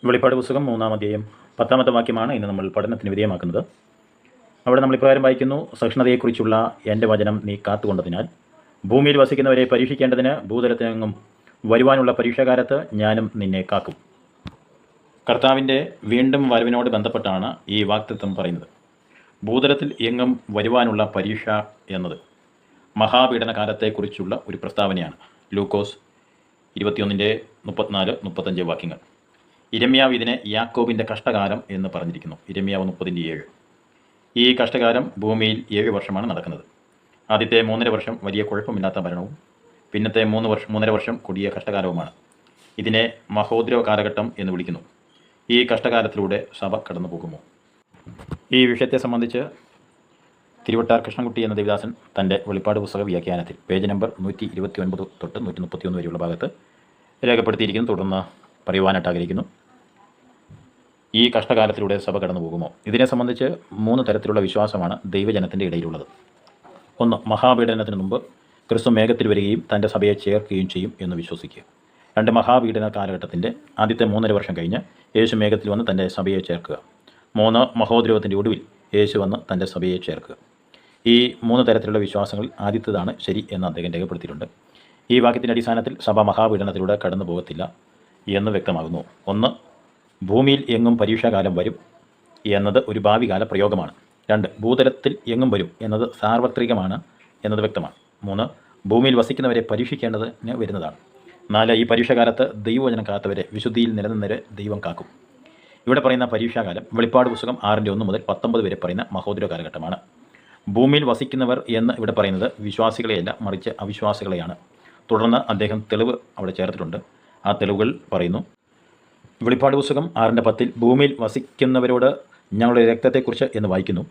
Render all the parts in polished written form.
വെളിപ്പാട് പുസ്തകം 3-ാം അധ്യായം 10-ാമത്തെ വാക്യമാണ് ഇന്ന് നമ്മൾ പഠനത്തിന് വിധേയമാക്കുന്നത്. അവിടെ നമ്മൾ ഇപ്രകാരം വായിക്കുന്നു: സഹിഷ്ണുതയെക്കുറിച്ചുള്ള എൻ്റെ വചനം നീ കാത്തുകൊണ്ടതിനാൽ ഭൂമിയിൽ വസിക്കുന്നവരെ പരീക്ഷിക്കേണ്ടതിന് ഭൂതലത്തിനെങ്ങും വരുവാനുള്ള പരീക്ഷാകാലത്ത് ഞാനും നിന്നെ കാക്കും. കർത്താവിൻ്റെ വീണ്ടും വരവിനോട് ബന്ധപ്പെട്ടാണ് ഈ വാക്തത്വം പറയുന്നത്. ഭൂതലത്തിൽ എങ്ങും വരുവാനുള്ള പരീക്ഷ എന്നത് മഹാപീഡന കാലത്തെക്കുറിച്ചുള്ള ഒരു പ്രസ്താവനയാണ്. ലൂക്കോസ് 21:34-35 വാക്യങ്ങൾ. ഇരമ്യാവ് ഇതിനെ യാക്കോബിൻ്റെ കഷ്ടകാലം എന്ന് പറഞ്ഞിരിക്കുന്നു. ഇരമ്യാവ് 30:7. ഈ കഷ്ടകാലം ഭൂമിയിൽ 7 വർഷമാണ് നടക്കുന്നത്. ആദ്യത്തെ 3.5 വർഷം വലിയ കുഴപ്പമില്ലാത്ത ഭരണവും പിന്നത്തെ 3.5 വർഷം കൊടിയ കഷ്ടകാലവുമാണ്. ഇതിനെ മഹോദ്രവ കാലഘട്ടം എന്ന് വിളിക്കുന്നു. ഈ കഷ്ടകാലത്തിലൂടെ സഭ കടന്നു പോകുമോ? ഈ വിഷയത്തെ സംബന്ധിച്ച് തിരുവട്ടാർ കൃഷ്ണൻകുട്ടി എന്ന ദേവദാസൻ തൻ്റെ വെളിപ്പാട് പുസ്തക വ്യാഖ്യാനത്തിൽ പേജ് നമ്പർ 129 തൊട്ട് 131 വരെയുള്ള ഭാഗത്ത് രേഖപ്പെടുത്തിയിരിക്കുന്നു. തുടർന്ന് പറയുവാനായിട്ട് ആഗ്രഹിക്കുന്നു. ഈ കഷ്ടകാലത്തിലൂടെ സഭ കടന്നു പോകുമോ? ഇതിനെ സംബന്ധിച്ച് 3 തരത്തിലുള്ള വിശ്വാസമാണ് ദൈവജനത്തിൻ്റെ ഇടയിലുള്ളത്. 1. മഹാപീഡനത്തിന് മുമ്പ് ക്രിസ്തു മേഘത്തിൽ വരികയും തൻ്റെ സഭയെ ചേർക്കുകയും ചെയ്യും എന്ന് വിശ്വസിക്കുക. 2. മഹാപീഡന കാലഘട്ടത്തിൻ്റെ ആദ്യത്തെ 3.5 വർഷം കഴിഞ്ഞ് യേശു മേഘത്തിൽ വന്ന് തൻ്റെ സഭയെ ചേർക്കുക. 3. മഹോദ്രവത്തിൻ്റെ ഒടുവിൽ യേശു വന്ന് തൻ്റെ സഭയെ ചേർക്കുക. ഈ 3 തരത്തിലുള്ള വിശ്വാസങ്ങളിൽ ആദ്യത്തേതാണ് ശരി എന്ന് അദ്ദേഹം രേഖപ്പെടുത്തിയിട്ടുണ്ട്. ഈ വാക്യത്തിൻ്റെ അടിസ്ഥാനത്തിൽ സഭ മഹാപീഡനത്തിലൂടെ കടന്നു പോകത്തില്ല എന്ന് വ്യക്തമാകുന്നു. 1. ഭൂമിയിൽ എങ്ങും പരീക്ഷാകാലം വരും എന്നത് ഒരു ഭാവികാല പ്രയോഗമാണ്. 2. ഭൂതലത്തിൽ എങ്ങും വരും എന്നത് സാർവത്രികമാണ് എന്നത് വ്യക്തമാണ്. 3. ഭൂമിയിൽ വസിക്കുന്നവരെ പരീക്ഷിക്കേണ്ടതിന് വരുന്നതാണ്. 4. ഈ പരീക്ഷാകാലത്ത് ദൈവവചനം കാത്തവരെ വിശുദ്ധിയിൽ നിലനിന്നവരെ ദൈവം കാക്കും. ഇവിടെ പറയുന്ന പരീക്ഷാകാലം വെളിപ്പാട് പുസ്തകം 6:1 മുതൽ 19 വരെ പറയുന്ന മഹോദര കാലഘട്ടമാണ്. ഭൂമിയിൽ വസിക്കുന്നവർ എന്ന് ഇവിടെ പറയുന്നത് വിശ്വാസികളെയല്ല, മറിച്ച് അവിശ്വാസികളെയാണ്. തുടർന്ന് അദ്ദേഹം തെളിവ് അവിടെ ചേർത്തിട്ടുണ്ട്. ആ തെളിവുകൾ പറയുന്നു. വെളിപ്പാട് പുസ്തകം 6:10 ഭൂമിയിൽ വസിക്കുന്നവരോട് ഞങ്ങളുടെ രക്തത്തെക്കുറിച്ച് എന്ന് വായിക്കുന്നു.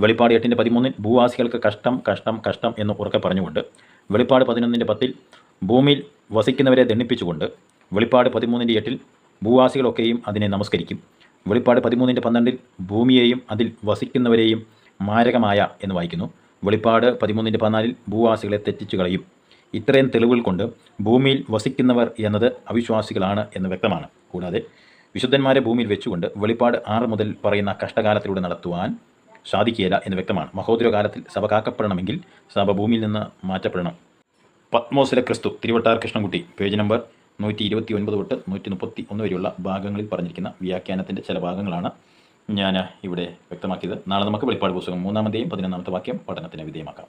വെളിപ്പാട് 8:13 ഭൂവാസികൾക്ക് കഷ്ടം കഷ്ടം കഷ്ടം എന്ന് ഉറക്കെ പറഞ്ഞുകൊണ്ട്. വെളിപ്പാട് 11:10 ഭൂമിയിൽ വസിക്കുന്നവരെ ദണ്ഡിപ്പിച്ചുകൊണ്ട്. വെളിപ്പാട് 13:8 ഭൂവാസികളൊക്കെയും അതിനെ നമസ്കരിക്കും. വെളിപ്പാട് 13:12 ഭൂമിയെയും അതിൽ വസിക്കുന്നവരെയും മാരകമായ എന്ന് വായിക്കുന്നു. വെളിപ്പാട് 13:14 ഭൂവാസികളെ തെറ്റിച്ചു കളയും. ഇത്രയും തെളിവുകൾ കൊണ്ട് ഭൂമിയിൽ വസിക്കുന്നവർ എന്നത് അവിശ്വാസികളാണ് എന്ന് വ്യക്തമാണ്. കൂടാതെ വിശുദ്ധന്മാരെ ഭൂമിയിൽ വെച്ചുകൊണ്ട് വെളിപ്പാട് 6 മുതൽ പറയുന്ന കഷ്ടകാലത്തിലൂടെ നടത്തുവാൻ സാധിക്കുകയില്ല എന്ന് വ്യക്തമാണ്. മഹോദര കാലത്തിൽ സഭ കാക്കപ്പെടണമെങ്കിൽ സഭ ഭൂമിയിൽ നിന്ന് മാറ്റപ്പെടണം. പത്മോസിലെ ക്രിസ്തു തിരുവട്ടാർ കൃഷ്ണൻകുട്ടി പേജ് നമ്പർ 129 തൊട്ട് 131 വരെയുള്ള ഭാഗങ്ങളിൽ പറഞ്ഞിരിക്കുന്ന വ്യാഖ്യാനത്തിൻ്റെ ചില ഭാഗങ്ങളാണ് ഞാൻ ഇവിടെ വ്യക്തമാക്കിയത്. നാളെ നമുക്ക് വെളിപ്പാട് പുസ്തകം 3-ാം അധ്യായം 11-ാമത്തെ വാക്യം പഠനത്തിന് വിധേയമാക്കാം.